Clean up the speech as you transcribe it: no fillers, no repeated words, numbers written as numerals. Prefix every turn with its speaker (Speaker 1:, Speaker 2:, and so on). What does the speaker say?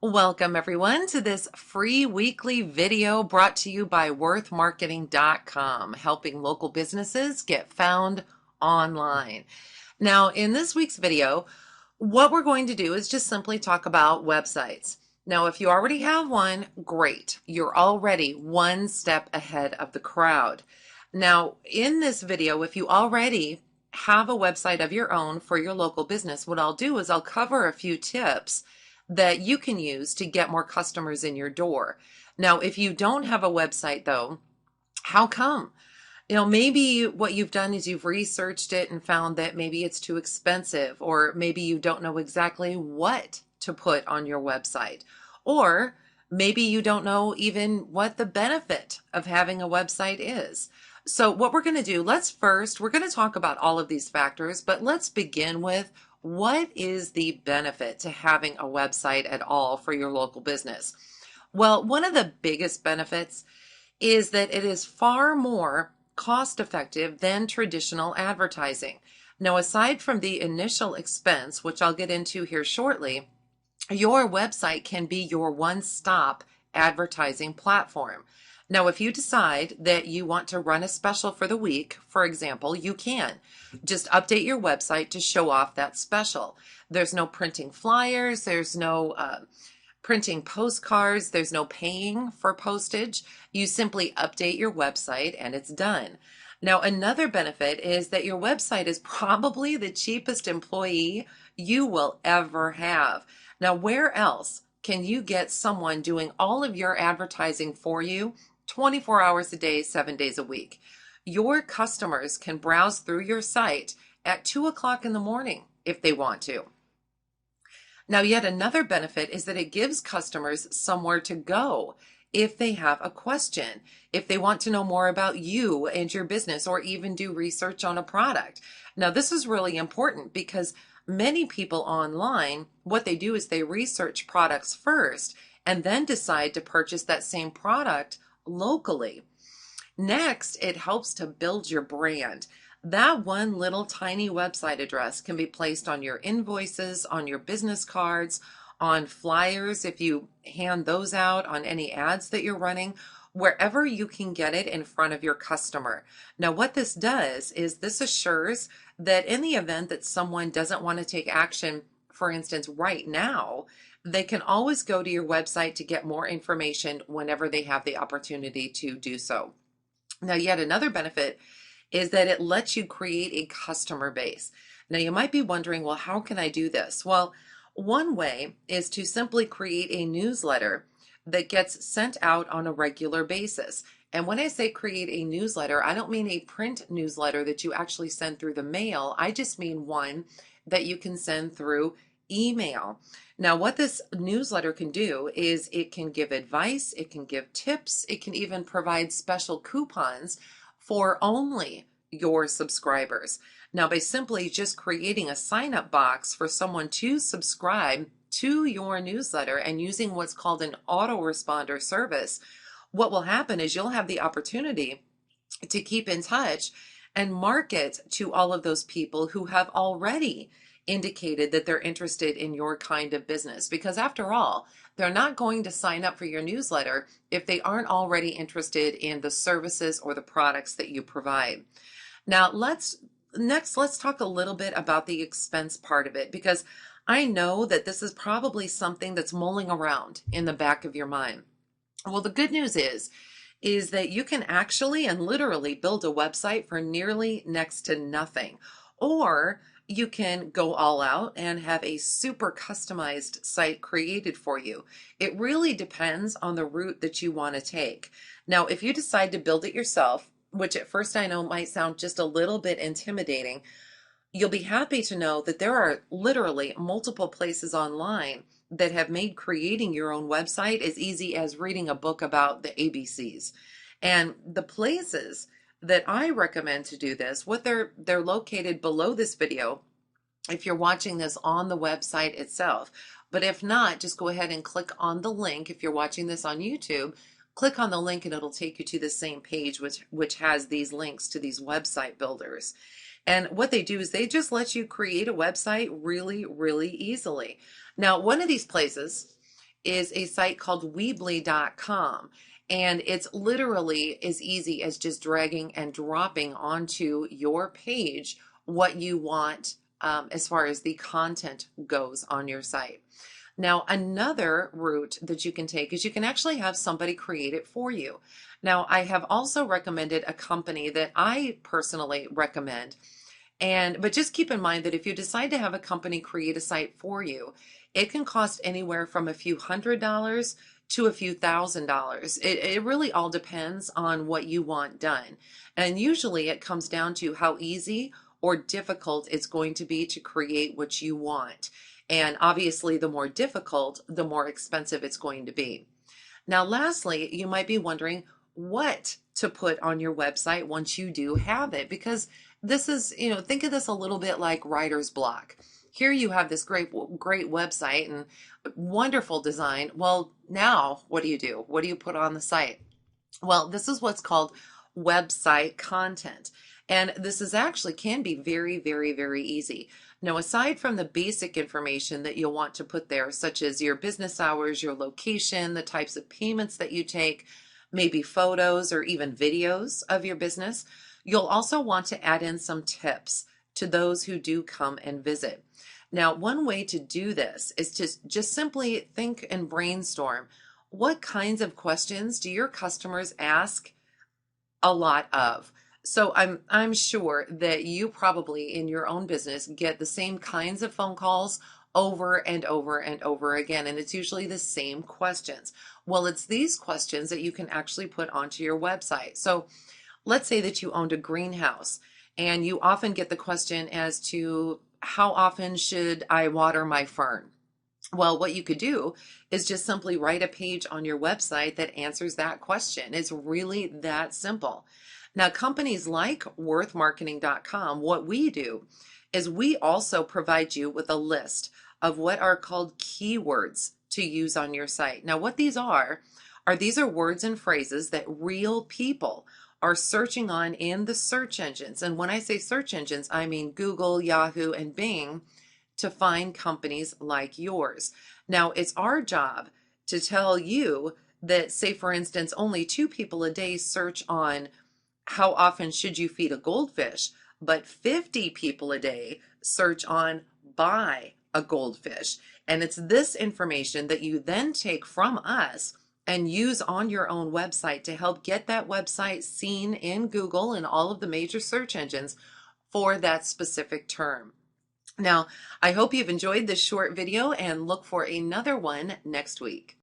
Speaker 1: Welcome everyone to this free weekly video brought to you by worthmarketing.com, helping local businesses get found online. Now, in this week's video, what we're going to do is just simply talk about websites. Now, if you already have one, great. You're already one step ahead of the crowd. Now, in this video, if you already have a website of your own for your local business, what I'll do is I'll cover a few tips that you can use to get more customers in your door. Now, if you don't have a website though, how come? Maybe what you've done is you've researched it and found that maybe it's too expensive, or maybe you don't know exactly what to put on your website, or maybe you don't know even what the benefit of having a website is. So what we're going to do, we're going to talk about all of these factors, but let's begin with what is the benefit to having a website at all for your local business? Well, one of the biggest benefits is that it is far more cost effective than traditional advertising. Now, aside from the initial expense, which I'll get into here shortly, your website can be your one-stop advertising platform. Now, if you decide that you want to run a special for the week, for example, you can just update your website to show off that special. There's no printing flyers, there's no printing postcards, there's no paying for postage. You simply update your website and it's done. Now, another benefit is that your website is probably the cheapest employee you will ever have. Now, where else can you get someone doing all of your advertising for you 24 hours a day, 7 days a week? Your customers can browse through your site at 2 o'clock in the morning if they want to. Now, yet another benefit is that it gives customers somewhere to go if they have a question, if they want to know more about you and your business, or even do research on a product. Now, this is really important because many people online, what they do is they research products first and then decide to purchase that same product locally. Next, it helps to build your brand. That one little tiny website address can be placed on your invoices, on your business cards, on flyers if you hand those out, on any ads that you're running, wherever you can get it in front of your customer. Now, what this does is this assures that in the event that someone doesn't want to take action, for instance, right now, they can always go to your website to get more information whenever they have the opportunity to do so. Now, yet another benefit is that it lets you create a customer base. Now, you might be wondering, well, how can I do this? Well, one way is to simply create a newsletter that gets sent out on a regular basis. And when I say create a newsletter, I don't mean a print newsletter that you actually send through the mail. I just mean one that you can send through email. Now, what this newsletter can do is it can give advice, it can give tips, it can even provide special coupons for only your subscribers. Now, by simply just creating a sign-up box for someone to subscribe to your newsletter and using what's called an autoresponder service, what will happen is you'll have the opportunity to keep in touch and market to all of those people who have already indicated that they're interested in your kind of business. Because after all, they're not going to sign up for your newsletter if they aren't already interested in the services or the products that you provide. Now, let's talk a little bit about the expense part of it, because I know that this is probably something that's mulling around in the back of your mind. Well, the good news is that you can actually and literally build a website for nearly next to nothing, or you can go all out and have a super customized site created for you. It really depends on the route that you want to take. Now, if you decide to build it yourself, which at first I know might sound just a little bit intimidating, you'll be happy to know that there are literally multiple places online that have made creating your own website as easy as reading a book about the ABCs. And the places that I recommend to do this, they're located below this video if you're watching this on the website itself. But if not, just go ahead and click on the link. If you're watching this on YouTube, click on the link and it'll take you to the same page which has these links to these website builders. And what they do is they just let you create a website really, really easily. Now, one of these places is a site called Weebly.com. And it's literally as easy as just dragging and dropping onto your page what you want as far as the content goes on your site. Now, another route that you can take is you can actually have somebody create it for you. Now, I have also recommended a company that I personally recommend. But just keep in mind that if you decide to have a company create a site for you, it can cost anywhere from a few $100s to a few $1,000s. It really all depends on what you want done. And usually it comes down to how easy or difficult it's going to be to create what you want. And obviously, the more difficult, the more expensive it's going to be. Now, lastly, you might be wondering what to put on your website once you do have it, because this is, think of this a little bit like writer's block. Here you have this great website and wonderful design. Well, now what do? What do you put on the site? Well, this is what's called website content. And this is actually can be very, very, very easy. Now, aside from the basic information that you'll want to put there, such as your business hours, your location, the types of payments that you take, maybe photos or even videos of your business, you'll also want to add in some tips to those who do come and visit. Now, one way to do this is to just simply think and brainstorm. What kinds of questions do your customers ask a lot of? So I'm sure that you probably in your own business get the same kinds of phone calls over and over and over again, and it's usually the same questions. Well, it's these questions that you can actually put onto your website. So let's say that you owned a greenhouse and you often get the question as to how often should I water my fern? Well, what you could do is just simply write a page on your website that answers that question. It's really that simple. Now, companies like worthmarketing.com, what we do is we also provide you with a list of what are called keywords to use on your site. Now, what these are these are words and phrases that real people are searching on in the search engines. And when I say search engines, I mean Google, Yahoo, and Bing, to find companies like yours. Now, it's our job to tell you that, say, for instance, only 2 people a day search on how often should you feed a goldfish, but 50 people a day search on buy a goldfish. And it's this information that you then take from us and use on your own website to help get that website seen in Google and all of the major search engines for that specific term. Now, I hope you've enjoyed this short video and look for another one next week.